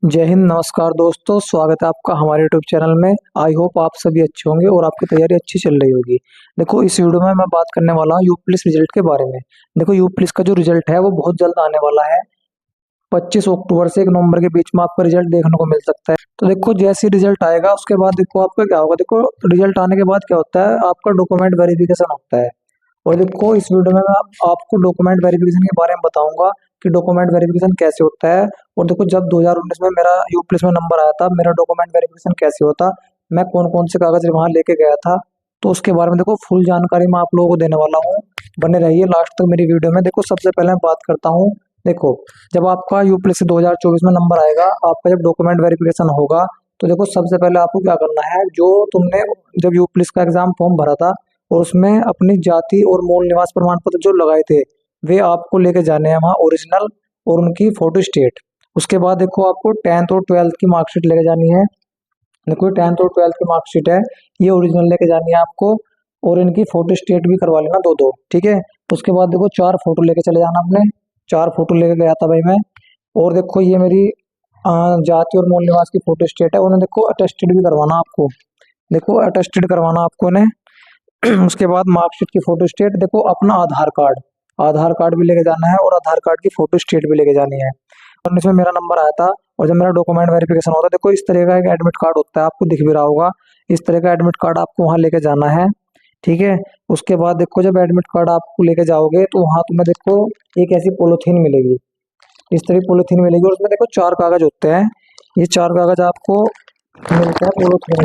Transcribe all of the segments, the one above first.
जय हिंद। नमस्कार दोस्तों, स्वागत है आपका हमारे यूट्यूब चैनल में। आई होप आप सभी अच्छे होंगे और आपकी तैयारी अच्छी चल रही होगी। देखो, इस वीडियो में मैं बात करने वाला हूँ यूपी पुलिस रिजल्ट के बारे में। देखो, यूपी पुलिस का जो रिजल्ट है वो बहुत जल्द आने वाला है। 25 अक्टूबर से 1 नवंबर के बीच में आपका रिजल्ट देखने को मिल सकता है। तो देखो, जैसे रिजल्ट आएगा उसके बाद देखो आपका क्या होगा। देखो, रिजल्ट आने के बाद क्या होता है, आपका डॉक्यूमेंट वेरिफिकेशन होता है। और देखो, इस वीडियो में मैं आपको डॉक्यूमेंट वेरिफिकेशन के बारे में बताऊंगा कि डॉक्यूमेंट वेरिफिकेशन कैसे होता है। और देखो, जब 2019 में मेरा यूपी पुलिस में नंबर आया था, मेरा डॉक्यूमेंट वेरिफिकेशन कैसे होता, मैं कौन कौन से कागज वहां लेके गया था, तो उसके बारे में देखो फुल जानकारी मैं आप लोगों को देने वाला हूँ। बने रहिए लास्ट तक मेरी वीडियो में। देखो, सबसे पहले मैं बात करता हूँ। देखो, जब आपका यूपी पुलिस से 2024 में नंबर आएगा, आपका जब डॉक्यूमेंट वेरिफिकेशन होगा, तो देखो सबसे पहले आपको क्या करना है। जो तुमने जब यूपी पुलिस का एग्जाम फॉर्म भरा था और उसमें अपनी जाति और मूल निवास प्रमाण पत्र जो लगाए थे, वे आपको लेके जाने हैं वहाँ ओरिजिनल, और उनकी फोटो स्टेट। उसके बाद देखो, आपको 10th और 12th की मार्कशीट लेके जानी है। देखो, 10th और 12th की मार्कशीट है, ये ओरिजिनल लेके जानी है आपको। और इनकी फोटो स्टेट भी करवा लेना, दो दो, ठीक है। उसके बाद देखो, 4 फोटो लेके चले जाना अपने। 4 फोटो लेके गया था भाई मैं। और देखो, ये मेरी जाति और मूल निवास की फोटो स्टेट है। उन्हें देखो अटेस्टेड भी करवाना आपको। देखो, अटेस्टेड करवाना आपको ने। उसके बाद मार्कशीट की फोटो स्टेट, देखो अपना आधार कार्ड भी लेके जाना है और आधार कार्ड की फोटो स्टेट भी लेके जानी है। और इसमें मेरा नंबर आया था और जब मेरा डॉक्यूमेंट वेरिफिकेशन होता है, देखो इस तरह का एक एडमिट कार्ड होता है, आपको दिख भी रहा होगा। इस तरह का एडमिट कार्ड आपको वहां लेके जाना है, ठीक है। उसके बाद देखो, जब एडमिट कार्ड आपको लेके जाओगे तो वहां तुम्हें देखो एक ऐसी पोलोथीन मिलेगी। इस तरह की पोलोथीन मिलेगी और उसमें देखो 4 कागज होते हैं। ये 4 कागज आपको मिलते हैं पोलोथीन में।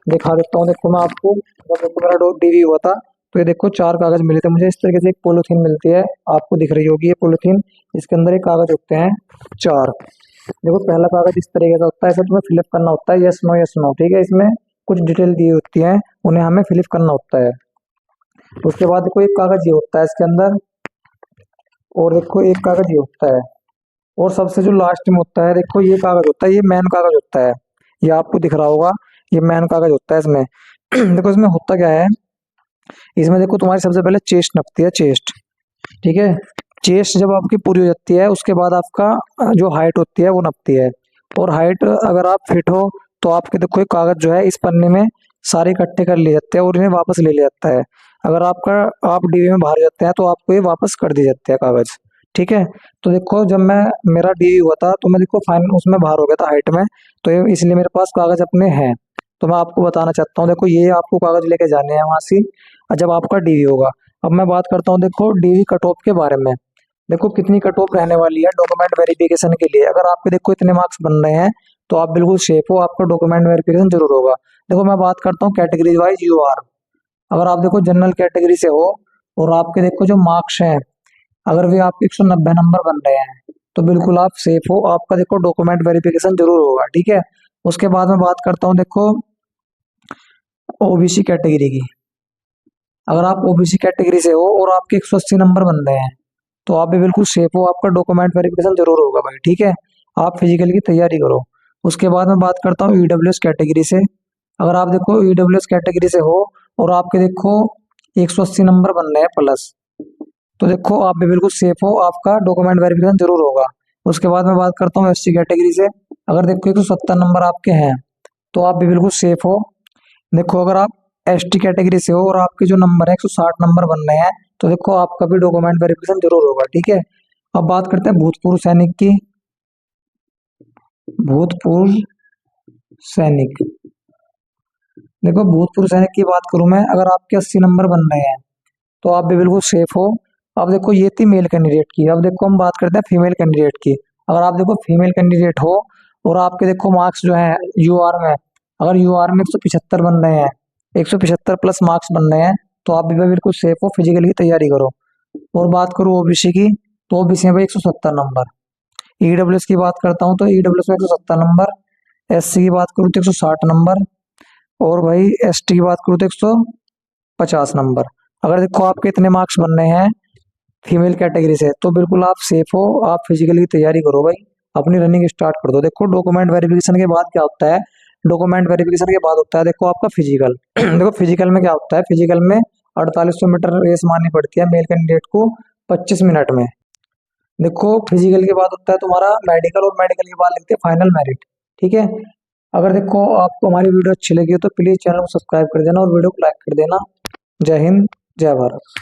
दिखा देता हूँ, देखो मैं आपको। जब देखो मेरा डीवी हुआ था, तो ये देखो 4 कागज मिले थे मुझे। इस तरीके से एक पोलोथीन मिलती है, आपको दिख रही होगी ये पोलोथीन। इसके अंदर एक कागज होते हैं 4। देखो, पहला कागज इस तरीके का होता है, इसे तुम्हें फिलअप करना होता है, यस नो, ठीक है। इसमें कुछ डिटेल दी होती है, उन्हें हमें फिलअप करना होता है। उसके बाद देखो, एक कागज ये होता है इसके अंदर। और देखो, एक कागज ये होता है। और सबसे जो लास्ट में होता है, देखो ये कागज होता है, ये मेन कागज होता है। ये आपको दिख रहा होगा, ये मेन कागज होता है इसमें। देखो, इसमें होता क्या है, इसमें देखो तुम्हारी सबसे पहले चेस्ट नपती है, चेस्ट, ठीक है। चेस्ट जब आपकी पूरी हो जाती है, उसके बाद आपका जो हाइट होती है वो नपती है। और हाइट अगर आप फिट हो तो आपके देखो ये कागज जो है इस पन्ने में सारे इकट्ठे कर लिए जाते हैं और इन्हें वापस ले लिया जाता है। अगर आप डीवी में बाहर जाते हैं तो आपको ये वापस कर दिए जाते हैं कागज, ठीक है। तो देखो, जब मैं मेरा डीवी हुआ था तो मैं देखो फाइनल उसमें बाहर हो गया था हाइट में, तो ये इसलिए मेरे पास कागज अपने हैं। तो मैं आपको बताना चाहता हूँ, देखो ये आपको कागज लेके जाने हैं वहां से जब आपका डीवी होगा। अब मैं बात करता हूँ, देखो डीवी कट ऑफ के बारे में। देखो, कितनी कट ऑफ रहने वाली है डॉक्यूमेंट वेरिफिकेशन के लिए। अगर आपके देखो इतने मार्क्स बन रहे हैं तो आप बिल्कुल सेफ हो, आपका डॉक्यूमेंट वेरिफिकेशन जरूर होगा। देखो, मैं बात करता हूँ कैटेगरी वाइज यूआर। अगर आप देखो जनरल कैटेगरी से हो और आपके देखो जो मार्क्स हैं, अगर वे आपके 190 नंबर बन रहे हैं, तो बिल्कुल आप सेफ हो, आपका देखो डॉक्यूमेंट वेरिफिकेशन जरूर होगा, ठीक है। उसके बाद मैं बात करता हूँ, देखो ओबीसी कैटेगरी की। अगर आप ओबीसी कैटेगरी से हो और आपके 180 नंबर बन रहे हैं, तो आप भी बिल्कुल सेफ हो, आपका डॉक्यूमेंट वेरिफिकेशन जरूर होगा भाई, ठीक है। आप फिजिकल की तैयारी करो। उसके बाद मैं बात करता हूँ ईडब्ल्यूएस कैटेगरी से। अगर आप देखो ईडब्ल्यूएस कैटेगरी से हो और आपके देखो 180 नंबर बन रहे हैं प्लस, तो देखो आप भी बिल्कुल सेफ हो, आपका डॉक्यूमेंट वेरिफिकेशन जरूर होगा। उसके बाद मैं बात करता हूँ एससी कैटेगरी से। अगर देखो 170 नंबर आपके हैं, तो आप भी बिल्कुल सेफ हो। देखो, अगर आप एसटी कैटेगरी से हो और आपके जो नंबर है 160 नंबर बन रहे हैं, तो देखो आपका भी डॉक्यूमेंट वेरिफिकेशन जरूर होगा, ठीक है। अब बात करते हैं भूतपूर्व सैनिक की। भूतपूर्व सैनिक, देखो भूतपूर्व सैनिक की बात करूं मैं, अगर आपके 80 नंबर बन रहे हैं तो आप भी बिल्कुल सेफ हो। अब देखो, ये थी मेल कैंडिडेट की। अब देखो हम बात करते हैं फीमेल कैंडिडेट की। अगर आप देखो फीमेल कैंडिडेट हो और आपके देखो मार्क्स जो है यूआर में, अगर यूआर में 175 बन रहे हैं, 175 प्लस मार्क्स बन रहे हैं, तो आप भी भाई बिल्कुल सेफ हो, फिजिकल की तैयारी करो। और बात करूँ ओबीसी की, तो ओबीसी में भाई 170 नंबर। ईडब्ल्यूएस की बात करता हूँ तो ईडब्ल्यूएस में 170 नंबर। एससी की बात करूँ तो 160 नंबर। और भाई एसटी की बात करूँ तो 150 नंबर। अगर देखो आपके इतने मार्क्स बन रहे हैं फीमेल कैटेगरी से, तो बिल्कुल आप सेफ हो, आप फिजिकल की तैयारी करो भाई, अपनी रनिंग स्टार्ट कर दो। देखो, डॉक्यूमेंट वेरिफिकेशन के बाद क्या होता है, डॉक्यूमेंट वेरिफिकेशन के बाद होता है देखो आपका फिजिकल। देखो, फिजिकल में क्या होता है, फिजिकल में 4800 मीटर रेस मारनी पड़ती है मेल कैंडिडेट को 25 मिनट में। देखो फिजिकल के बाद होता है तुम्हारा मेडिकल, और मेडिकल के बाद लिखते हैं फाइनल मेरिट। ठीक है। अगर देखो आपको हमारी वीडियो अच्छी लगी हो तो प्लीज चैनल को सब्सक्राइब कर देना और वीडियो को लाइक कर देना। जय हिंद, जय भारत।